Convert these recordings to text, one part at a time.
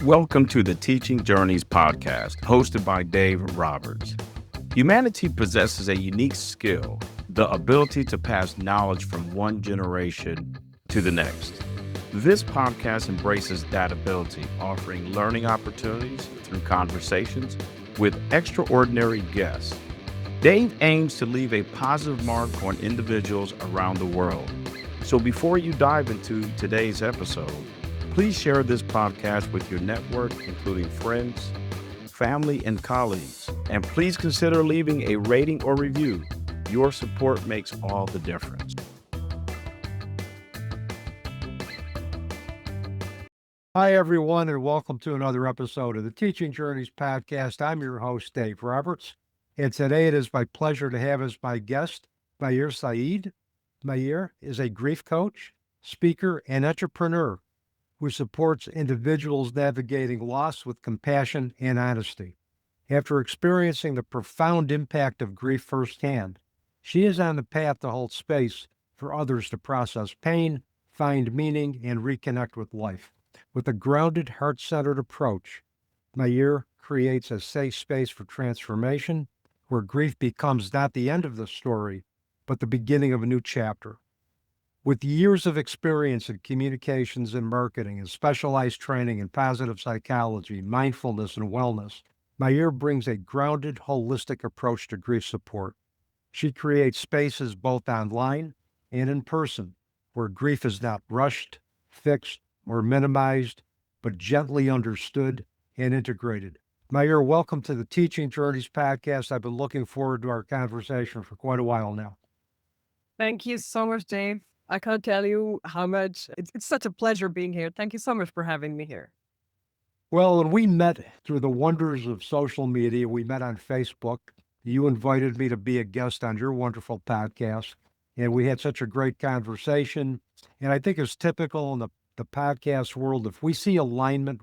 Welcome to the Teaching Journeys podcast, hosted by Dave Roberts. Humanity possesses a unique skill, the ability to pass knowledge from one generation to the next. This podcast embraces that ability, offering learning opportunities through conversations with extraordinary guests. Dave aims to leave a positive mark on individuals around the world. So before you dive into today's episode, please share this podcast with your network, including friends, family, and colleagues. And please consider leaving a rating or review. Your support makes all the difference. Hi, everyone, and welcome to another episode of the Teaching Journeys podcast. I'm your host, Dave Roberts, and today it is my pleasure to have as my guest, Mehr Syed. Mehr is a grief coach, speaker, and entrepreneur who supports individuals navigating loss with compassion and honesty. After experiencing the profound impact of grief firsthand, she is on the path to hold space for others to process pain, find meaning, and reconnect with life. With a grounded, heart-centered approach, Mehr creates a safe space for transformation where grief becomes not the end of the story, but the beginning of a new chapter. With years of experience in communications and marketing and specialized training in positive psychology, mindfulness, and wellness, Mehr brings a grounded, holistic approach to grief support. She creates spaces both online and in person where grief is not rushed, fixed, or minimized, but gently understood and integrated. Mehr, welcome to the Teaching Journeys podcast. I've been looking forward to our conversation for quite a while now. Thank you so much, Dave. I can't tell you how much, it's such a pleasure being here. Thank you so much for having me here. Well, when we met through the wonders of social media, we met on Facebook. You invited me to be a guest on your wonderful podcast, and we had such a great conversation. And I think it's typical in the podcast world, if we see alignment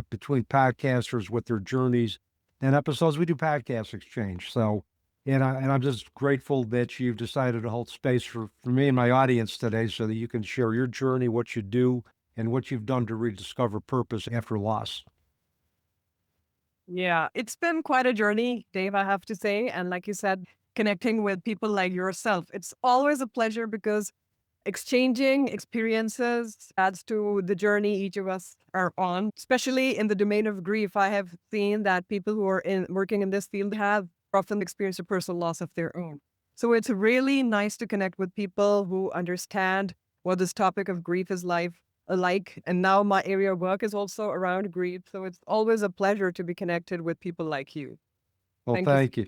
between podcasters with their journeys and episodes, we do podcast exchange. So, and I'm just grateful that you've decided to hold space for me and my audience today so that you can share your journey, what you do, and what you've done to rediscover purpose after loss. Yeah, it's been quite a journey, Dave, I have to say. And like you said, connecting with people like yourself, it's always a pleasure because exchanging experiences adds to the journey each of us are on. Especially in the domain of grief, I have seen that people who are working in this field have often experienced a personal loss of their own. So it's really nice to connect with people who understand what this topic of grief is like. And now my area of work is also around grief. So it's always a pleasure to be connected with people like you. Well, Thank you. thank you.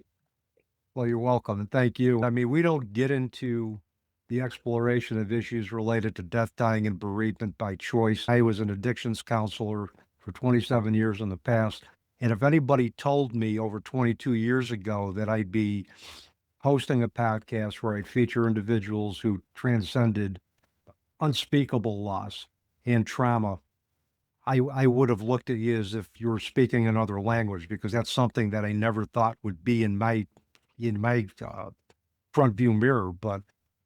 Well, you're welcome, and thank you. I mean, we don't get into the exploration of issues related to death, dying, and bereavement by choice. I was an addictions counselor for 27 years in the past. And if anybody told me over 22 years ago that I'd be hosting a podcast where I'd feature individuals who transcended unspeakable loss and trauma, I would have looked at you as if you were speaking another language, because that's something that I never thought would be in my front view mirror. But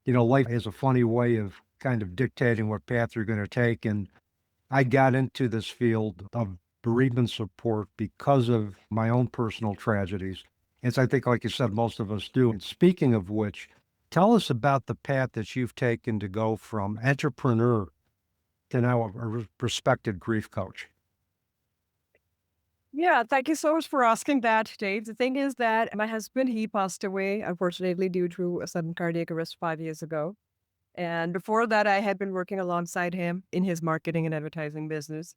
life has a funny way of kind of dictating what path you're going to take. And I got into this field of bereavement support because of my own personal tragedies. And so I think, like you said, most of us do. And speaking of which, tell us about the path that you've taken to go from entrepreneur to now a respected grief coach. Yeah, thank you so much for asking that, Dave. The thing is that my husband, he passed away, unfortunately, due to a sudden cardiac arrest 5 years ago. And before that, I had been working alongside him in his marketing and advertising business.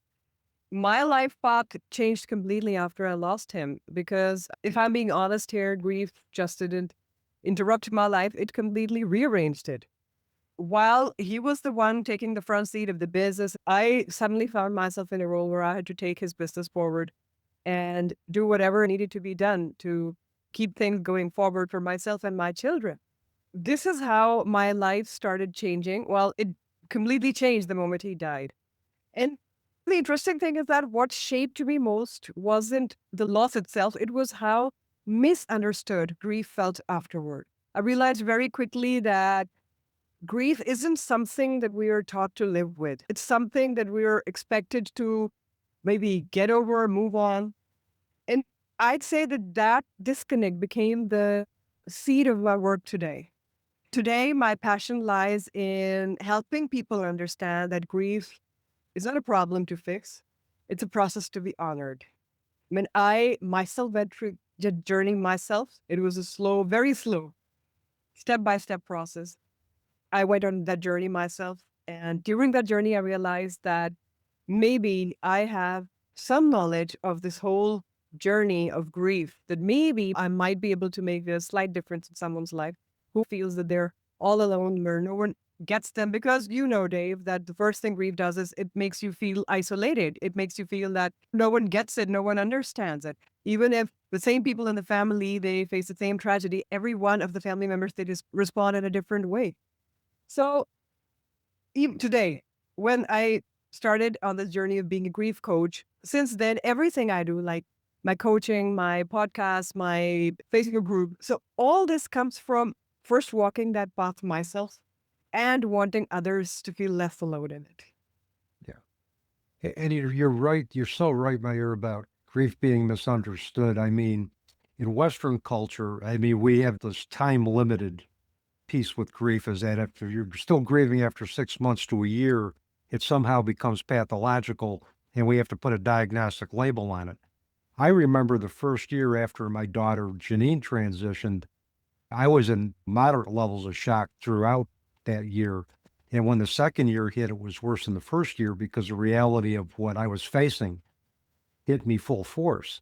My life path changed completely after I lost him because if I'm being honest here, grief just didn't interrupt my life. It completely rearranged it. While he was the one taking the front seat of the business, I suddenly found myself in a role where I had to take his business forward and do whatever needed to be done to keep things going forward for myself and my children. This is how my life started changing. Well, it completely changed the moment he died. And the interesting thing is that what shaped me most wasn't the loss itself, it was how misunderstood grief felt afterward. I realized very quickly that grief isn't something that we are taught to live with. It's something that we are expected to maybe get over, move on. And I'd say that that disconnect became the seed of my work today. Today, my passion lies in helping people understand that grief is not a problem to fix. It's a process to be honored. When I myself went through the journey myself, it was a slow, very slow, step by step process. I went on that journey myself. And during that journey, I realized that maybe I have some knowledge of this whole journey of grief, that maybe I might be able to make a slight difference in someone's life who feels that they're all alone, where no one gets them. Because you know, Dave, that the first thing grief does is it makes you feel isolated. It makes you feel that no one gets it, no one understands it. Even if the same people in the family, they face the same tragedy, every one of the family members, they just respond in a different way. So even today, when I started on this journey of being a grief coach, since then, everything I do, like my coaching, my podcast, my Facebook group, so all this comes from first walking that path myself and wanting others to feel less alone in it. And you're right. You're so right, Mayor, about grief being misunderstood. I mean, in Western culture, I mean, we have this time limited piece with grief is that if you're still grieving after 6 months to a year, it somehow becomes pathological and we have to put a diagnostic label on it. I remember the first year after my daughter Janine transitioned, I was in moderate levels of shock throughout that year. And when the second year hit, it was worse than the first year because the reality of what I was facing hit me full force.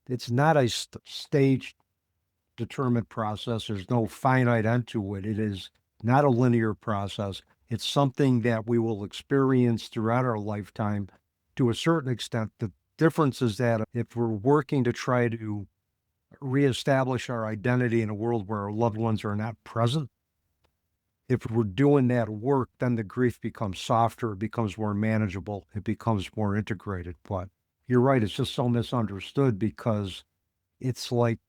It's not a staged, determined process. There's no finite end to it. It is not a linear process. It's something that we will experience throughout our lifetime to a certain extent. The difference is that if we're working to try to reestablish our identity in a world where our loved ones are not present, if we're doing that work, then the grief becomes softer, it becomes more manageable, it becomes more integrated. But you're right, it's just so misunderstood because it's like,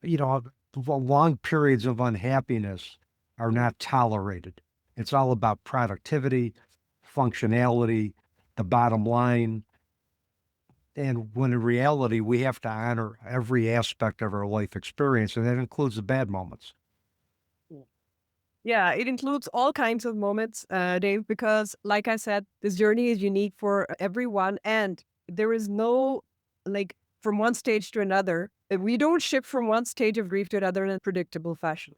you know, long periods of unhappiness are not tolerated. It's all about productivity, functionality, the bottom line. And when in reality, we have to honor every aspect of our life experience, and that includes the bad moments. Yeah, it includes all kinds of moments, Dave, because like I said, this journey is unique for everyone. And there is no, like, from one stage to another. We don't shift from one stage of grief to another in a predictable fashion.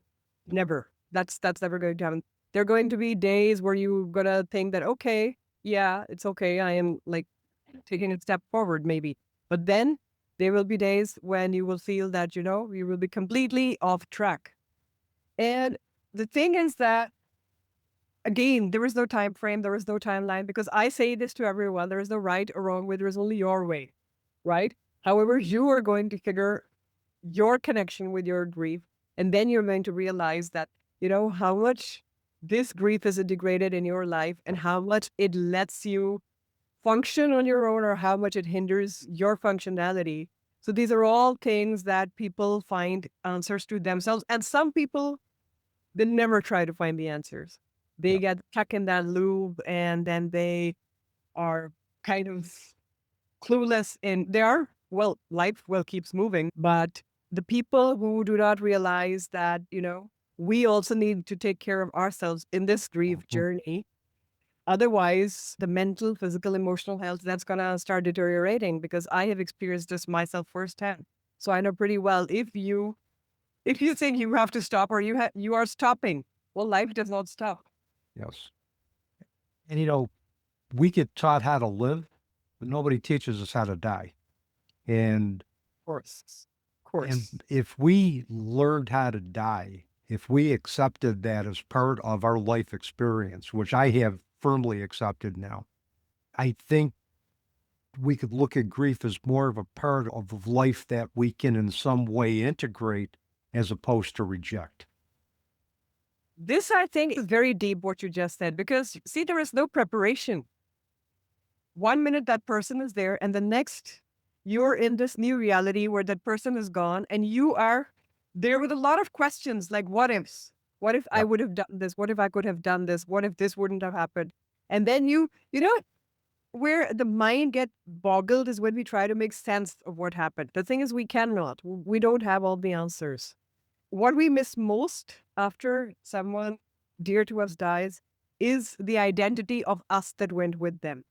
Never. That's never going to happen. There are going to be days where you're going to think that, okay, yeah, it's okay. I am like taking a step forward, maybe. But then there will be days when you will feel that, you know, you will be completely off track. And the thing is that, again, there is no time frame, there is no timeline, because I say this to everyone, there is no right or wrong way, there is only your way, right? However, you are going to figure your connection with your grief, and then you're going to realize that, you know, how much this grief is integrated in your life and how much it lets you function on your own or how much it hinders your functionality. So these are all things that people find answers to themselves. And some people, they never try to find the answers. They get stuck in that loop and then they are kind of clueless in there. Well, life well keeps moving, but the people who do not realize that, you know, we also need to take care of ourselves in this grief journey. Otherwise, the mental, physical, emotional health, that's going to start deteriorating, because I have experienced this myself firsthand. So I know pretty well if you think you have to stop or you are stopping, well, life does not stop. Yes. And, you know, we get taught how to live, but nobody teaches us how to die. And Of course. Of and course. if we learned how to die, if we accepted that as part of our life experience, which I have firmly accepted now, I think we could look at grief as more of a part of life that we can in some way integrate as opposed to reject. This, I think, is very deep what you just said, because see, there is no preparation. 1 minute that person is there, and the next you're in this new reality where that person is gone, and you are there with a lot of questions like, what ifs? What if I Yeah. would have done this? What if I could have done this? What if this wouldn't have happened? And then you know, where the mind get boggled is when we try to make sense of what happened. The thing is, we cannot. We don't have all the answers. What we miss most after someone dear to us dies is the identity of us that went with them.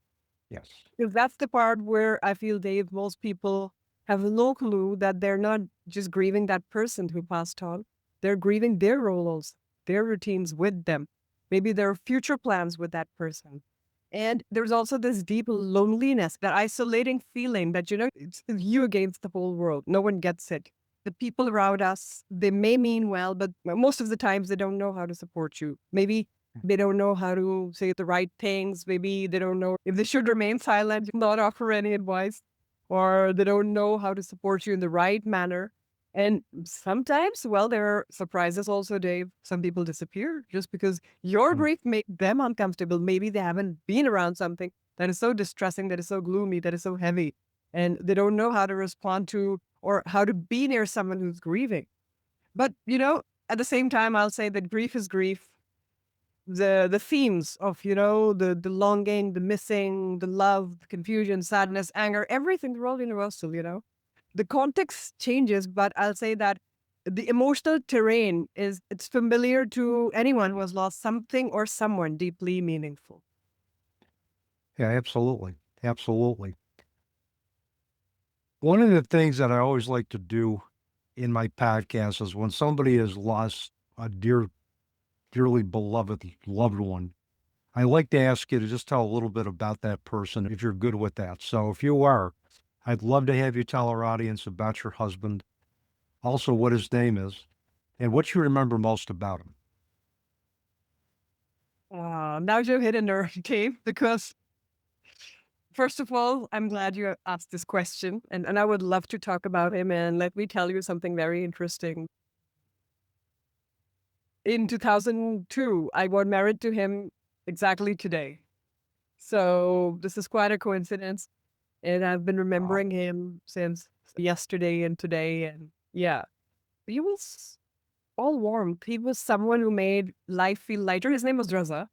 Yes. Because that's the part where I feel, Dave, most people have no clue that they're not just grieving that person who passed on. They're grieving their roles, their routines with them, maybe their future plans with that person. And there's also this deep loneliness, that isolating feeling that, it's you against the whole world. No one gets it. The people around us, they may mean well, but most of the times they don't know how to support you. Maybe they don't know how to say the right things. Maybe they don't know if they should remain silent, not offer any advice, or they don't know how to support you in the right manner. And sometimes, well, there are surprises also, Dave. Some people disappear just because your Mm. grief made them uncomfortable. Maybe they haven't been around something that is so distressing, that is so gloomy, that is so heavy, and they don't know how to respond to or how to be near someone who's grieving. But, at the same time, I'll say that grief is grief. The themes of, the longing, the missing, the love, the confusion, sadness, anger, everything, they're all universal. The context changes, but I'll say that the emotional terrain it's familiar to anyone who has lost something or someone deeply meaningful. Yeah, absolutely. Absolutely. One of the things that I always like to do in my podcast is when somebody has lost a dearly beloved loved one, I like to ask you to just tell a little bit about that person if you're good with that. So if you are, I'd love to have you tell our audience about your husband, also what his name is, and what you remember most about him. Now you hit a nerve, Dave, because first of all, I'm glad you asked this question, and I would love to talk about him. And let me tell you something very interesting. In 2002, I got married to him exactly today. So this is quite a coincidence. And I've been Wow. remembering him since yesterday and today. And yeah, he was all warmth. He was someone who made life feel lighter. His name was Raza.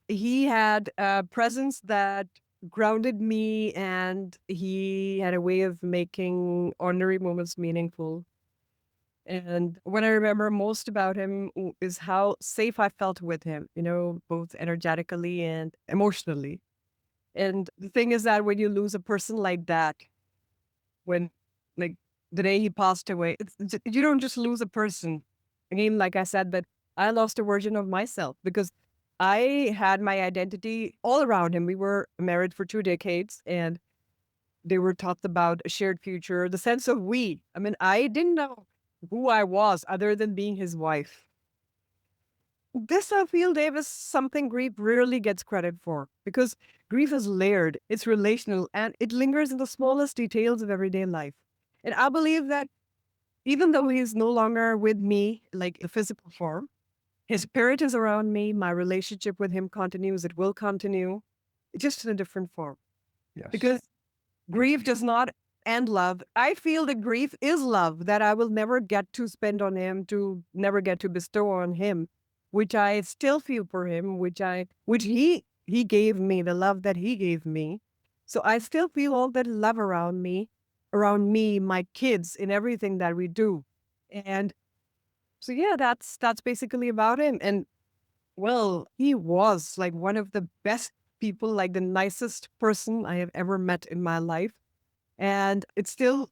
He had a presence that grounded me, and he had a way of making ordinary moments meaningful. And what I remember most about him is how safe I felt with him, both energetically and emotionally. And the thing is that when you lose a person like that, when like the day he passed away, you don't just lose a person. Again, like I said, but I lost a version of myself because I had my identity all around him. We were married for 2 decades, and they were taught about a shared future, the sense of we. I mean, I didn't know who I was other than being his wife. This, I feel, Dave, is something grief rarely gets credit for because grief is layered, it's relational, and it lingers in the smallest details of everyday life. And I believe that even though he's no longer with me, like the physical form, his spirit is around me. My relationship with him continues. It will continue, just in a different form. Yes. Because grief does not end love. I feel that grief is love that I will never get to spend on him, to never get to bestow on him, which I still feel for him, which he gave me, the love that he gave me. So I still feel all that love around me, my kids, in everything that we do. And so yeah, that's basically about him. And well, he was like one of the best people, like the nicest person I have ever met in my life. And it's still,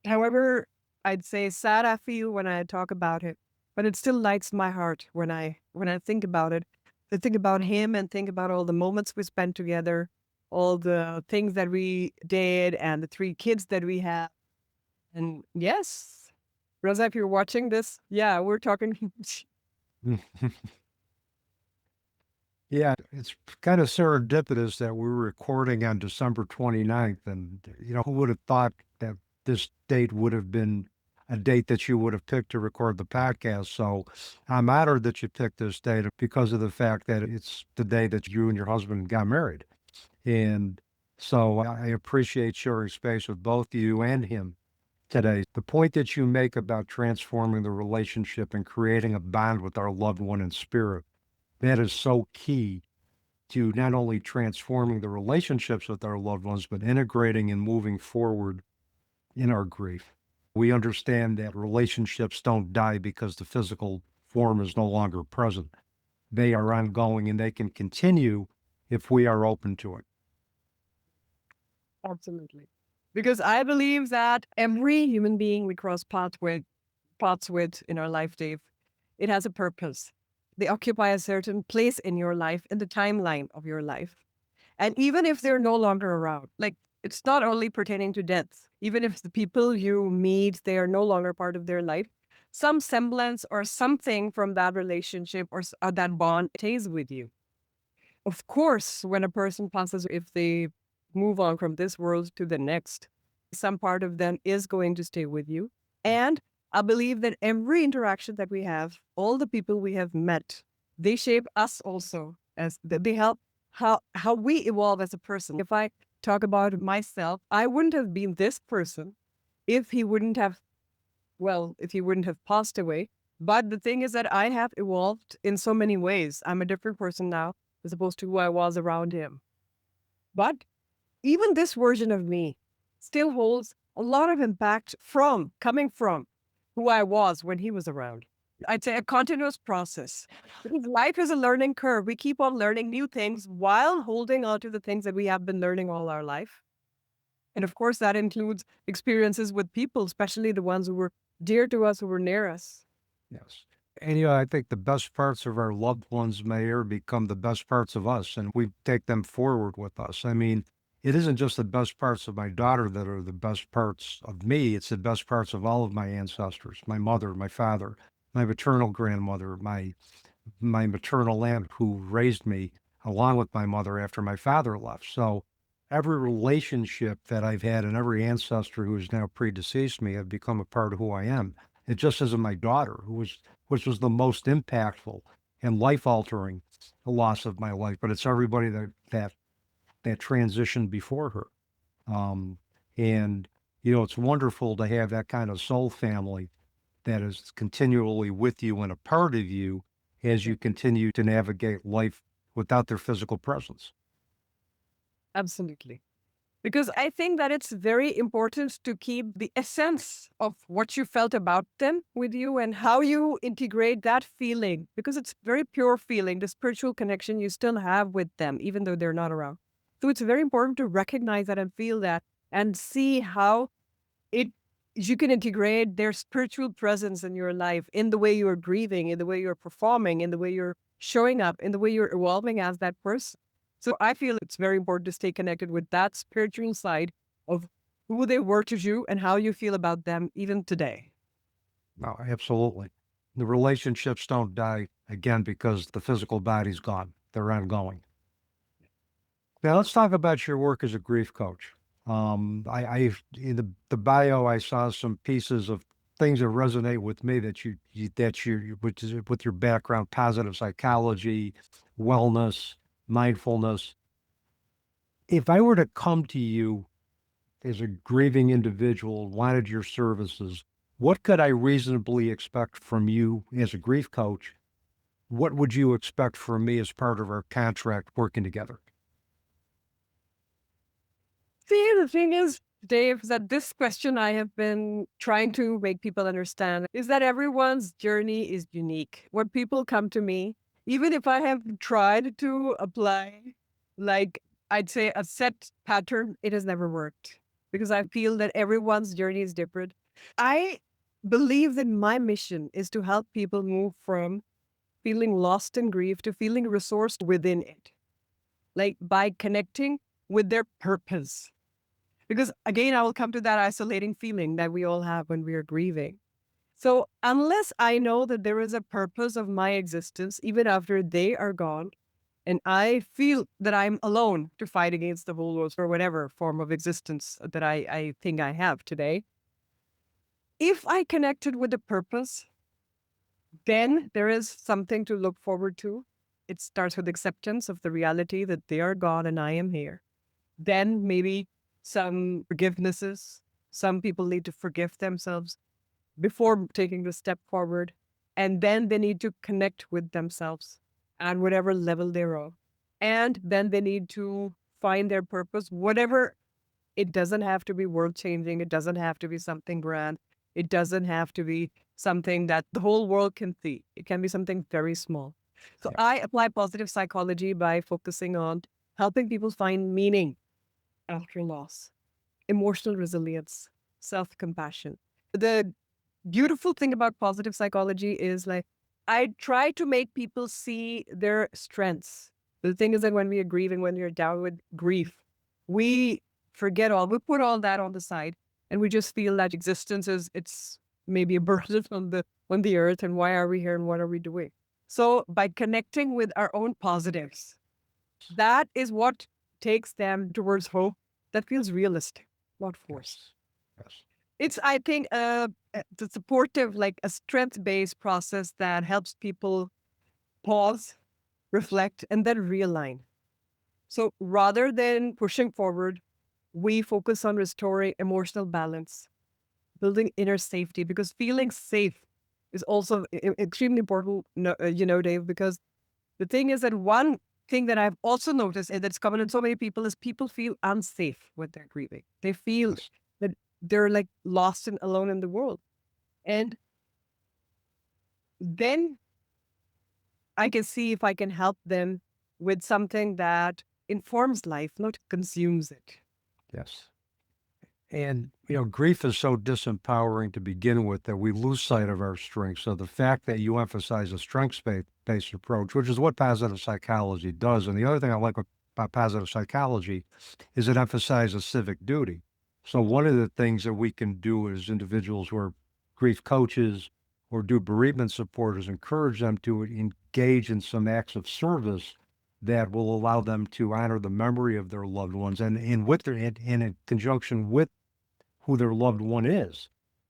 however, I'd say sad I feel when I talk about it, but it still lights my heart when I think about it. I think about him and think about all the moments we spent together, all the things that we did, and the 3 kids that we have. And yes, Rosa, if you're watching this, yeah, we're talking. Yeah, it's kind of serendipitous that we were recording on December 29th. And, who would have thought that this date would have been a date that you would have picked to record the podcast? So I'm honored that you picked this date because of the fact that it's the day that you and your husband got married. And so I appreciate sharing space with both you and him today. The point that you make about transforming the relationship and creating a bond with our loved one in spirit, that is so key to not only transforming the relationships with our loved ones, but integrating and moving forward in our grief. We understand that relationships don't die because the physical form is no longer present. They are ongoing and they can continue if we are open to it. Absolutely. Because I believe that every human being we cross paths with in our life, Dave, it has a purpose. They occupy a certain place in your life, in the timeline of your life. And even if they're no longer around, like it's not only pertaining to death, even if the people you meet, they are no longer part of their life, some semblance or something from that relationship or that bond stays with you. Of course, when a person passes, if they move on from this world to the next, some part of them is going to stay with you. And I believe that every interaction that we have, all the people we have met, they shape us also as they help how we evolve as a person. If I talk about myself, I wouldn't have been this person if he wouldn't have, well, if he wouldn't have passed away. But the thing is that I have evolved in so many ways. I'm a different person now as opposed to who I was around him. But even this version of me still holds a lot of impact coming from who I was when he was around. I'd say a continuous process. Because life is a learning curve. We keep on learning new things while holding on to the things that we have been learning all our life. And of course, that includes experiences with people, especially the ones who were dear to us, who were near us. Yes. And I think the best parts of our loved ones, Mayor, become the best parts of us, and we take them forward with us. I mean, it isn't just the best parts of my daughter that are the best parts of me. It's the best parts of all of my ancestors, my mother, my father, my maternal grandmother, my maternal aunt who raised me along with my mother after my father left. So every relationship that I've had and every ancestor who is now predeceased me have become a part of who I am. It just isn't my daughter, which was the most impactful and life altering loss of my life, but it's everybody that transitioned before her. And it's wonderful to have that kind of soul family that is continually with you and a part of you as you continue to navigate life without their physical presence. Absolutely. Because I think that it's very important to keep the essence of what you felt about them with you and how you integrate that feeling, because it's very pure feeling, the spiritual connection you still have with them, even though they're not around. So it's very important to recognize that and feel that and see how you can integrate their spiritual presence in your life, in the way you're grieving, in the way you're performing, in the way you're showing up, in the way you're evolving as that person. So I feel it's very important to stay connected with that spiritual side of who they were to you and how you feel about them even today. No, absolutely. The relationships don't die again because the physical body's gone. They're ongoing. Now let's talk about your work as a grief coach. In the bio, I saw some pieces of things that resonate with me which is with your background, positive psychology, wellness, mindfulness. If I were to come to you as a grieving individual, wanted your services, what could I reasonably expect from you as a grief coach? What would you expect from me as part of our contract working together? See, the thing is, Dave, that this question I have been trying to make people understand is that everyone's journey is unique. When people come to me, even if I have tried to apply, like I'd say a set pattern, it has never worked because I feel that everyone's journey is different. I believe that my mission is to help people move from feeling lost in grief to feeling resourced within it, like by connecting with their purpose. Because again, I will come to that isolating feeling that we all have when we are grieving. So unless I know that there is a purpose of my existence, even after they are gone, and I feel that I'm alone to fight against the whole world or whatever form of existence that I think I have today, if I connected with the purpose, then there is something to look forward to. It starts with acceptance of the reality that they are gone and I am here. Then maybe some forgivenesses. Some people need to forgive themselves before taking the step forward. And then they need to connect with themselves at whatever level they're on. And then they need to find their purpose, whatever. It doesn't have to be world changing. It doesn't have to be something grand. It doesn't have to be something that the whole world can see. It can be something very small. So Yeah. I apply positive psychology by focusing on helping people find meaning after loss, emotional resilience, self compassion. The beautiful thing about positive psychology is like I try to make people see their strengths. The thing is that when we are grieving, when we are down with grief, we we put all that on the side, and we just feel that existence is it's maybe a burden on the earth, and why are we here and what are we doing? So by connecting with our own positives, that is what takes them towards hope that feels realistic, not forced. Yes. Yes. It's, I think, the supportive, like a strength-based process that helps people pause, reflect, and then realign. So rather than pushing forward, we focus on restoring emotional balance, building inner safety, because feeling safe is also extremely important, Dave, because the thing is that one thing that I've also noticed and that's common in so many people is people feel unsafe when they're grieving. They feel Yes. that they're like lost and alone in the world. And then I can see if I can help them with something that informs life, not consumes it. Yes. And, grief is so disempowering to begin with that we lose sight of our strengths. So the fact that you emphasize a strengths-based approach, which is what positive psychology does. And the other thing I like about positive psychology is it emphasizes civic duty. So one of the things that we can do as individuals who are grief coaches or do bereavement support is encourage them to engage in some acts of service that will allow them to honor the memory of their loved ones and with their and in conjunction with who their loved one is,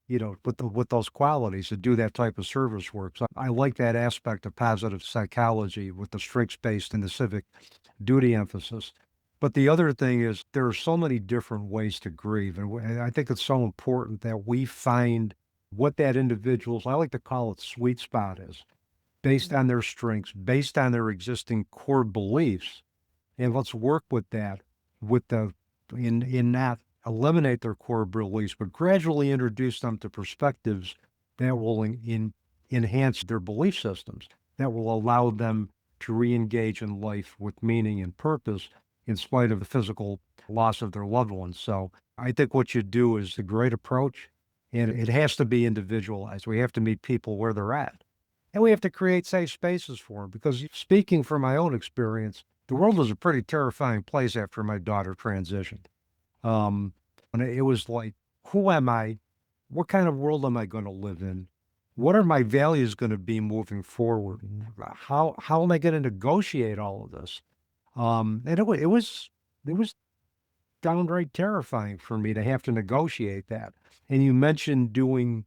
with those qualities to do that type of service work. So I like that aspect of positive psychology with the strengths-based and the civic duty emphasis. But the other thing is there are so many different ways to grieve. And I think it's so important that we find what that individual's, I like to call it sweet spot is, based on their strengths, based on their existing core beliefs. And let's work with that with the in not eliminate their core beliefs, but gradually introduce them to perspectives that will enhance their belief systems, that will allow them to re-engage in life with meaning and purpose in spite of the physical loss of their loved ones. So I think what you do is a great approach, and it has to be individualized. We have to meet people where they're at. And we have to create safe spaces for them because speaking from my own experience, the world was a pretty terrifying place after my daughter transitioned. Um, and it was like, who am I? What kind of world am I going to live in? What are my values going to be moving forward? How am I going to negotiate all of this? And it was downright terrifying for me to have to negotiate that. And you mentioned doing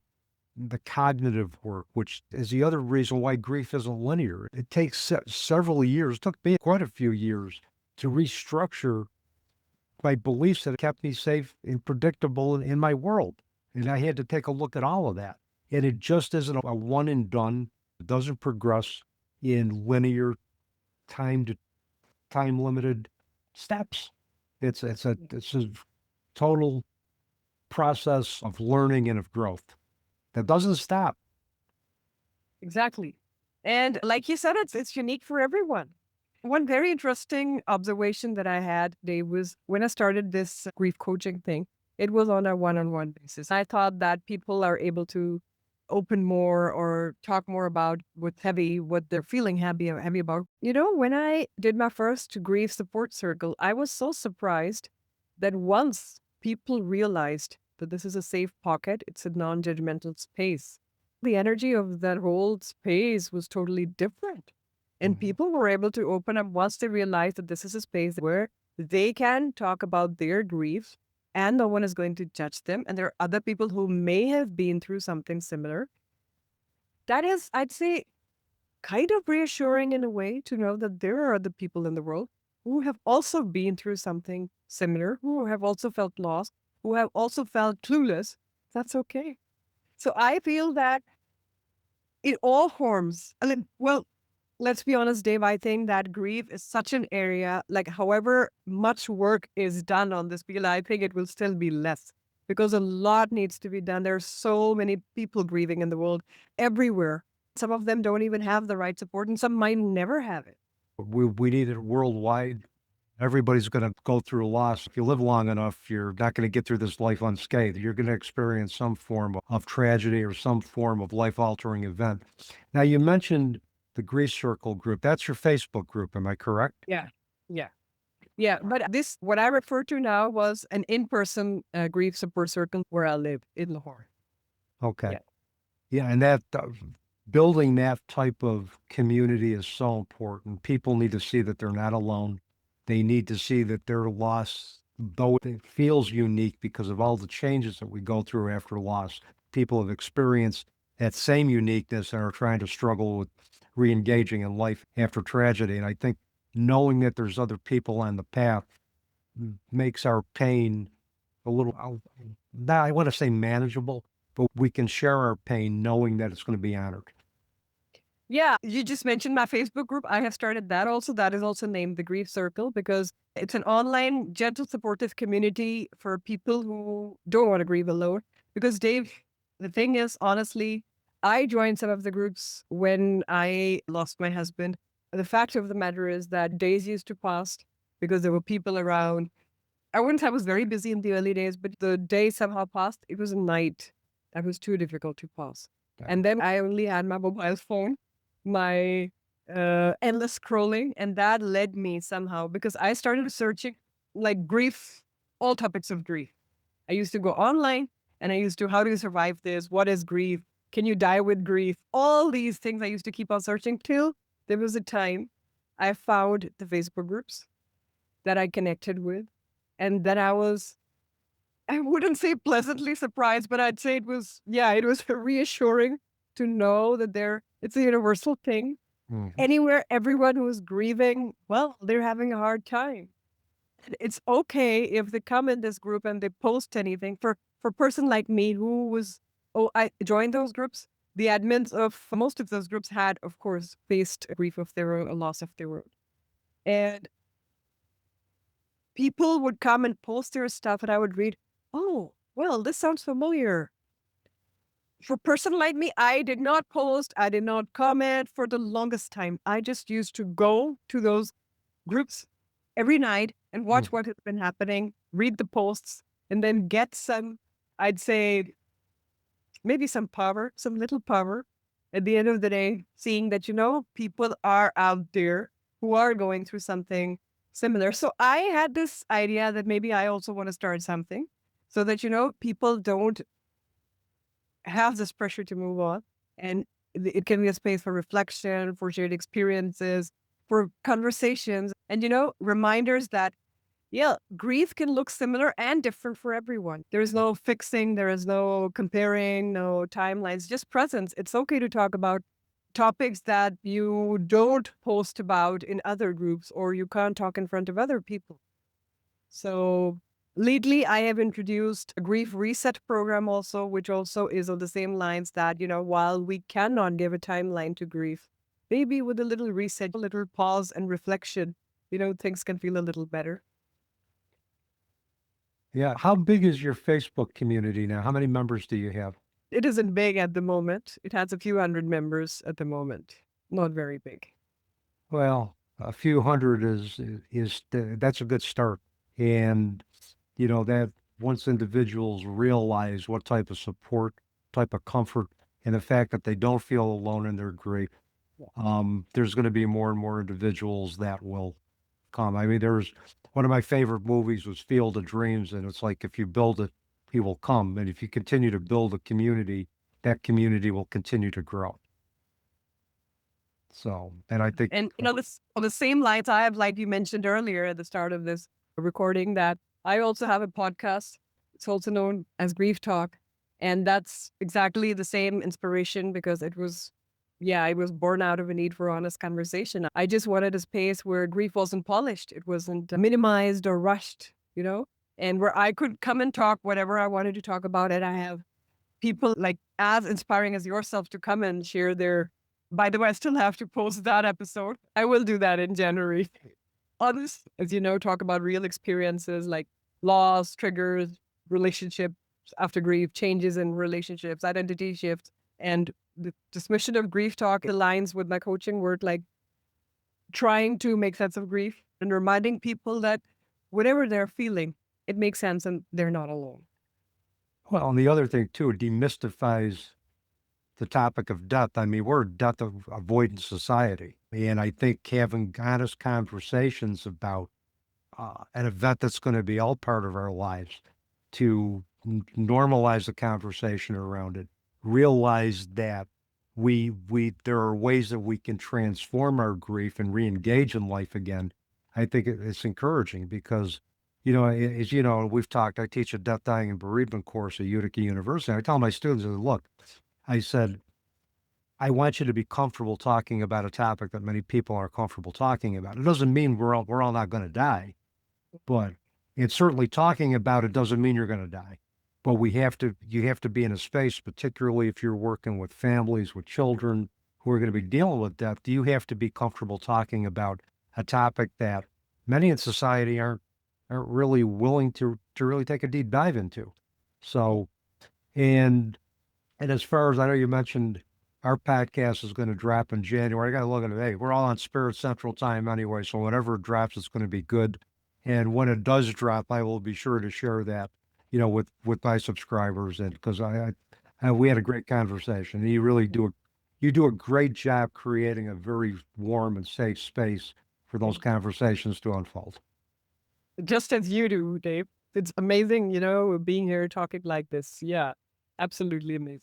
the cognitive work, which is the other reason why grief isn't linear. It takes several years, it took me quite a few years to restructure my beliefs that kept me safe and predictable in my world. And I had to take a look at all of that. And it just isn't a one and done. It doesn't progress in linear time to time limited steps. It's a total process of learning and of growth that doesn't stop. Exactly. And like you said, it's unique for everyone. One very interesting observation that I had, Dave, was when I started this grief coaching thing, it was on a one-on-one basis. I thought that people are able to open more or talk more about what they're feeling heavy about. When I did my first grief support circle, I was so surprised that once people realized that this is a safe pocket, it's a non-judgmental space. The energy of that whole space was totally different. And Mhm. people were able to open up once they realized that this is a space where they can talk about their grief and no one is going to judge them. And there are other people who may have been through something similar. That is, I'd say, kind of reassuring in a way to know that there are other people in the world who have also been through something similar, who have also felt lost, who have also felt clueless. That's okay. So I feel that it all forms, well, let's be honest, Dave, I think that grief is such an area, like however much work is done on this field, I think it will still be less because a lot needs to be done. There are so many people grieving in the world everywhere. Some of them don't even have the right support and some might never have it. We need it worldwide. Everybody's going to go through loss. If you live long enough, you're not going to get through this life unscathed. You're going to experience some form of tragedy or some form of life-altering event. Now, you mentioned the Grief Circle group. That's your Facebook group, am I correct? Yeah. Yeah. Yeah. But this, what I refer to now was an in-person grief support circle where I live in Lahore. Okay. Yeah. Yeah, and that building that type of community is so important. People need to see that they're not alone. They need to see that their loss, though it feels unique because of all the changes that we go through after loss, people have experienced that same uniqueness and are trying to struggle with re-engaging in life after tragedy. And I think knowing that there's other people on the path makes our pain a little, I want to say manageable, but we can share our pain knowing that it's going to be honored. Yeah, you just mentioned my Facebook group. I have started that also. That is also named the Grief Circle because it's an online, gentle, supportive community for people who don't want to grieve alone. Because, Dave, the thing is, honestly, I joined some of the groups when I lost my husband. The fact of the matter is that days used to pass because there were people around. I wouldn't say I was very busy in the early days, but the day somehow passed. It was a night that was too difficult to pass. Yeah. And then I only had my mobile phone, my endless scrolling, and that led me somehow because I started searching like grief, all topics of grief. I used to go online and I used to, how do you survive this? What is grief? Can you die with grief? All these things I used to keep on searching till there was a time I found the Facebook groups that I connected with. And then I wouldn't say pleasantly surprised, but I'd say it was reassuring to know that it's a universal thing. Mhm. Anywhere, everyone who's grieving, well, they're having a hard time. And it's okay if they come in this group and they post anything. For a person like me I joined those groups. The admins of most of those groups had, of course, faced a grief of their own, a loss of their own. And people would come and post their stuff and I would read, oh, well, this sounds familiar. For a person like me, I did not post, I did not comment for the longest time. I just used to go to those groups every night and watch what has been happening, read the posts, and then get some, I'd say, maybe some power, some little power at the end of the day, seeing that, people are out there who are going through something similar. So I had this idea that maybe I also want to start something so that, people don't have this pressure to move on. And it can be a space for reflection, for shared experiences, for conversations, and, reminders that, yeah, grief can look similar and different for everyone. There is no fixing, there is no comparing, no timelines, just presence. It's okay to talk about topics that you don't post about in other groups or you can't talk in front of other people. So lately, I have introduced a grief reset program also, which also is on the same lines that, while we cannot give a timeline to grief, maybe with a little reset, a little pause and reflection, things can feel a little better. Yeah. How big is your Facebook community now? How many members do you have? It isn't big at the moment. It has a few hundred members at the moment. Not very big. Well, a few hundred that's a good start. And that once individuals realize what type of support, type of comfort, and the fact that they don't feel alone in their grief, there's going to be more and more individuals that will come. I mean, there's one of my favorite movies was Field of Dreams, and it's like if you build it, he will come, and if you continue to build a community, that community will continue to grow. So, and I think, And, this, on the same lines, I have, like you mentioned earlier at the start of this recording, that I also have a podcast. It's also known as Grief Talk. And that's exactly the same inspiration because it was born out of a need for honest conversation. I just wanted a space where grief wasn't polished. It wasn't minimized or rushed, and where I could come and talk whatever I wanted to talk about. And I have people like as inspiring as yourself to come and share their By the way, I still have to post that episode. I will do that in January. Others, as you know, talk about real experiences like loss, triggers, relationships after grief, changes in relationships, identity shifts, and the dismission of grief talk aligns with my coaching work, like trying to make sense of grief and reminding people that whatever they're feeling, it makes sense and they're not alone. Well, and the other thing too, it demystifies the topic of death. I mean, we're a death avoidance society. And I think having honest conversations about an event that's going to be all part of our lives to normalize the conversation around it, realize that there are ways that we can transform our grief and re-engage in life again. I think it's encouraging because, as you know, we've talked, I teach a death, dying, and bereavement course at Utica University. I tell my students, look, I said, I want you to be comfortable talking about a topic that many people aren't comfortable talking about. It doesn't mean we're all not going to die, but it's certainly talking about it doesn't mean you're going to die. But you have to be in a space, particularly if you're working with families, with children who are going to be dealing with death. You have to be comfortable talking about a topic that many in society aren't really willing to really take a deep dive into. So, and as far as I know, you mentioned our podcast is going to drop in January. I got to look at it. Hey, we're all on Spirit Central time anyway, so whenever it drops, it's going to be good. And when it does drop, I will be sure to share that, with my subscribers, and because we had a great conversation. You do a great job creating a very warm and safe space for those conversations to unfold. Just as you do, Dave. It's amazing, being here talking like this. Yeah, absolutely amazing.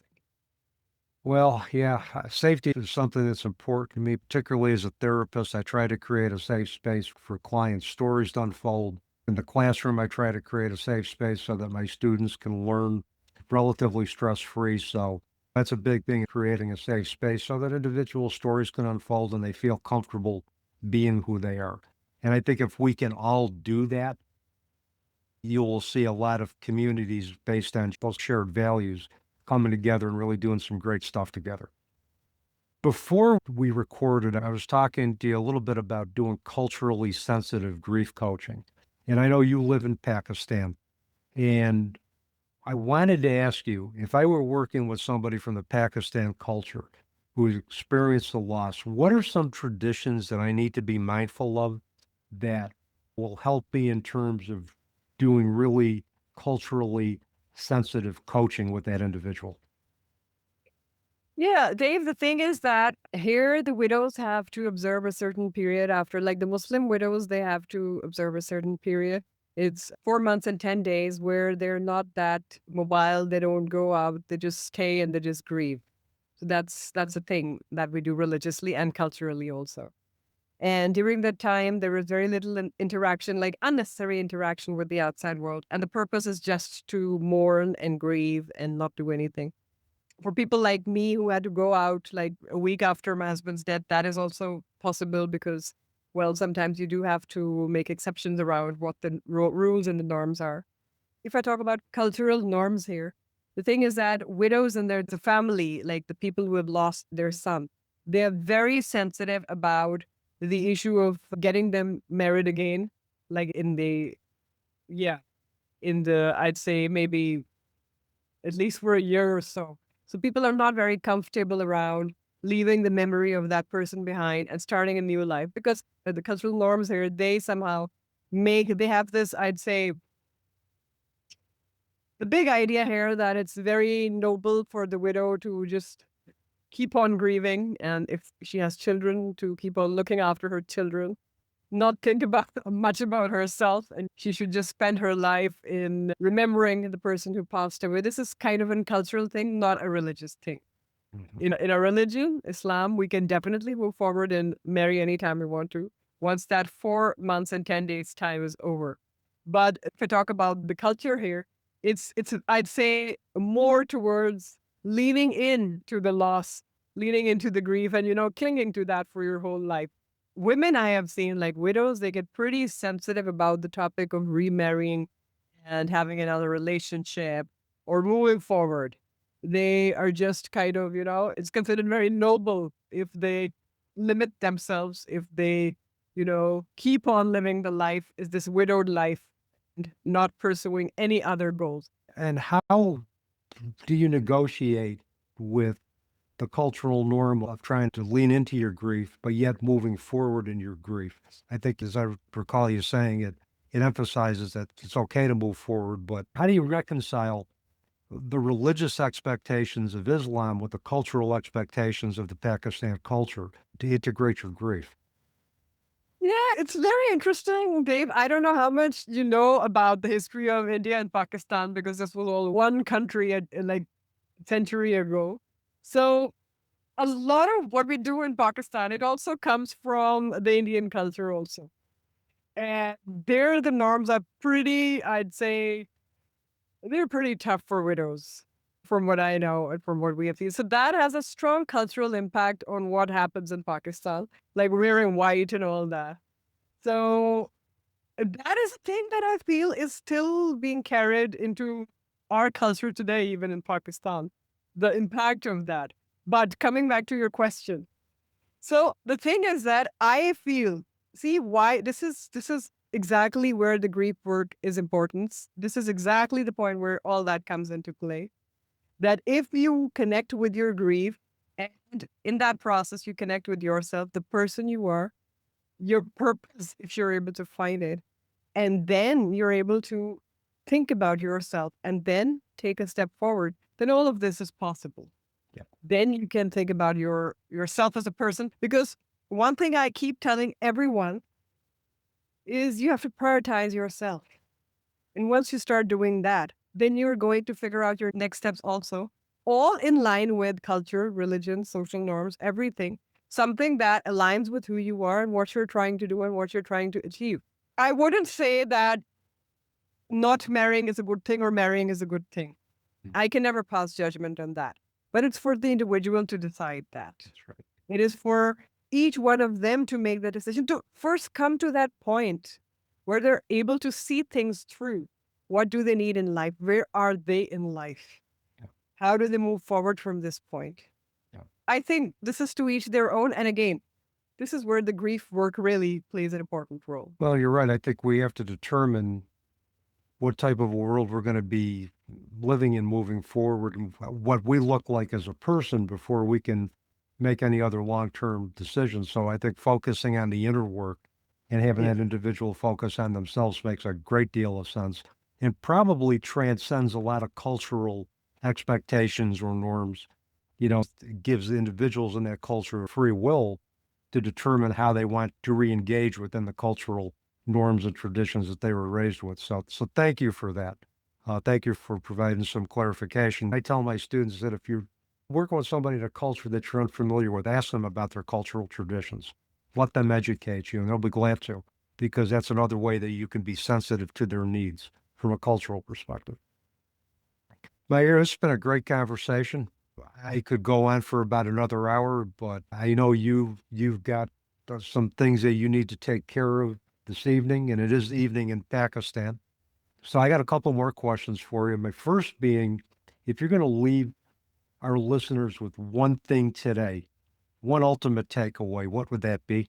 Well, yeah, safety is something that's important to me, particularly as a therapist. I try to create a safe space for clients' stories to unfold. In the classroom, I try to create a safe space so that my students can learn relatively stress-free. So that's a big thing, creating a safe space so that individual stories can unfold and they feel comfortable being who they are. And I think if we can all do that, you will see a lot of communities based on those shared values coming together and really doing some great stuff together. Before we recorded, I was talking to you a little bit about doing culturally sensitive grief coaching. And I know you live in Pakistan. And I wanted to ask you, if I were working with somebody from the Pakistan culture who experienced a loss, what are some traditions that I need to be mindful of that will help me in terms of doing really culturally sensitive coaching with that individual? Yeah, Dave, the thing is that here the widows have to observe a certain period after, like the Muslim widows, they have to observe a certain period. It's 4 months and 10 days where they're not that mobile. They don't go out. They just stay and they just grieve. So that's a thing that we do religiously and culturally also. And during that time, there is very little interaction, like unnecessary interaction with the outside world. And the purpose is just to mourn and grieve and not do anything. For people like me who had to go out like a week after my husband's death, that is also possible because, well, sometimes you do have to make exceptions around what the rules and the norms are. If I talk about cultural norms here, the thing is that widows and the family, like the people who have lost their son, they're very sensitive about the issue of getting them married again, like I'd say maybe at least for a year or so. So people are not very comfortable around leaving the memory of that person behind and starting a new life because the cultural norms here, they somehow they have this, I'd say, the big idea here that it's very noble for the widow to just keep on grieving. And if she has children, to keep on looking after her children, not think about much about herself, and she should just spend her life in remembering the person who passed away. This is kind of a cultural thing, not a religious thing. In our religion, Islam, we can definitely move forward and marry anytime we want to, once that 4 months and 10 days time is over. But if I talk about the culture here, it's I'd say more towards leaning into the loss, leaning into the grief, and clinging to that for your whole life. Women I have seen, like widows, they get pretty sensitive about the topic of remarrying and having another relationship or moving forward. They are just kind of, it's considered very noble if they limit themselves, if they, keep on living the life, is this widowed life, and not pursuing any other goals. And how do you negotiate with the cultural norm of trying to lean into your grief, but yet moving forward in your grief? I think, as I recall you saying it, it emphasizes that it's okay to move forward, but how do you reconcile the religious expectations of Islam with the cultural expectations of the Pakistan culture to integrate your grief? Yeah, it's very interesting, Dave. I don't know how much you know about the history of India and Pakistan because this was all one country like century ago. So a lot of what we do in Pakistan, it also comes from the Indian culture also. And there the norms are pretty, I'd say, they're pretty tough for widows, from what I know and from what we have seen. So that has a strong cultural impact on what happens in Pakistan, like wearing white and all that. So that is a thing that I feel is still being carried into our culture today, even in Pakistan, the impact of that. But coming back to your question, so the thing is that I feel, see why this is exactly where the grief work is important. This is exactly the point where all that comes into play. That if you connect with your grief, and in that process you connect with yourself, the person you are, your purpose, if you're able to find it, and then you're able to think about yourself and then take a step forward, then all of this is possible. Yeah. Then you can think about yourself as a person. Because one thing I keep telling everyone is you have to prioritize yourself. And once you start doing that, then you're going to figure out your next steps also, all in line with culture, religion, social norms, everything. Something that aligns with who you are and what you're trying to do and what you're trying to achieve. I wouldn't say that not marrying is a good thing or marrying is a good thing. I can never pass judgment on that. But it's for the individual to decide that. That's right. It is for each one of them to make the decision, to first come to that point where they're able to see things through. What do they need in life? Where are they in life? Yeah. How do they move forward from this point? Yeah. I think this is to each their own. And again, this is where the grief work really plays an important role. Well, you're right. I think we have to determine what type of a world we're going to be living in moving forward and what we look like as a person before we can make any other long-term decisions. So I think focusing on the inner work and having Yeah. that individual focus on themselves makes a great deal of sense and probably transcends a lot of cultural expectations or norms. It gives the individuals in that culture free will to determine how they want to re-engage within the cultural norms and traditions that they were raised with. So thank you for that. Thank you for providing some clarification. I tell my students that if you're working with somebody in a culture that you're unfamiliar with, ask them about their cultural traditions. Let them educate you, and they'll be glad to, because that's another way that you can be sensitive to their needs from a cultural perspective. Mayor, it's been a great conversation. I could go on for about another hour, but I know you've got some things that you need to take care of this evening, and it is evening in Pakistan. So I got a couple more questions for you. My first being, if you're going to leave our listeners with one thing today, one ultimate takeaway, what would that be?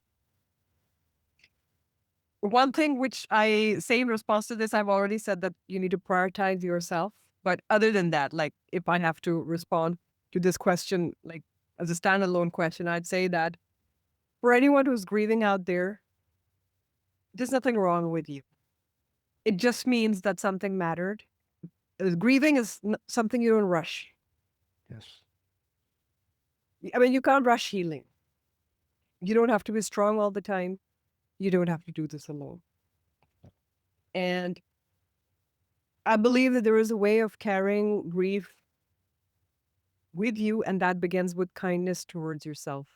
One thing which I say in response to this, I've already said that you need to prioritize yourself. But other than that, like if I have to respond to this question, like as a standalone question, I'd say that for anyone who's grieving out there, there's nothing wrong with you. It just means that something mattered. Grieving is something you don't rush. Yes. I mean, you can't rush healing. You don't have to be strong all the time. You don't have to do this alone. And I believe that there is a way of carrying grief with you, and that begins with kindness towards yourself.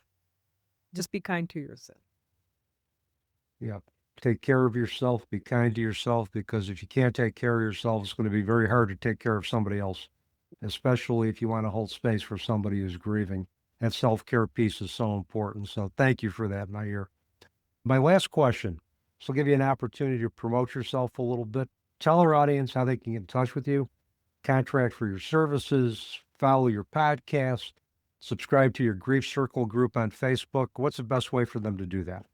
Just be kind to yourself. Yeah. Take care of yourself, be kind to yourself, because if you can't take care of yourself, it's going to be very hard to take care of somebody else, especially if you want to hold space for somebody who's grieving. That self-care piece is so important. So thank you for that, Nair. My last question, this will give you an opportunity to promote yourself a little bit. Tell our audience how they can get in touch with you, contract for your services, follow your podcast, subscribe to your Grief Circle group on Facebook, what's the best way for them to do that?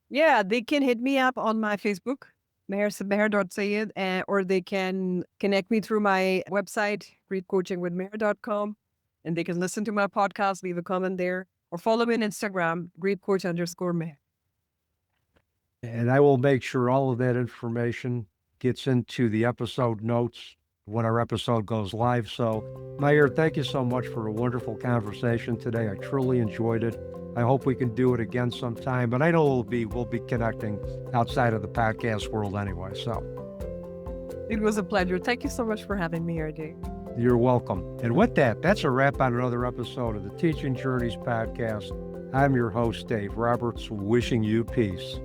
Yeah, they can hit me up on my Facebook, Mehr.Syed, or they can connect me through my website, griefcoachingwithmeher.com, and they can listen to my podcast, leave a comment there, or follow me on Instagram, griefcoach_Mehr. And I will make sure all of that information gets into the episode notes when our episode goes live. So, Mehr, thank you so much for a wonderful conversation today. I truly enjoyed it. I hope we can do it again sometime, but I know we'll be connecting outside of the podcast world anyway. So, it was a pleasure. Thank you so much for having me here, Dave. You're welcome. And with that, that's a wrap on another episode of the Teaching Journeys podcast. I'm your host, Dave Roberts, wishing you peace.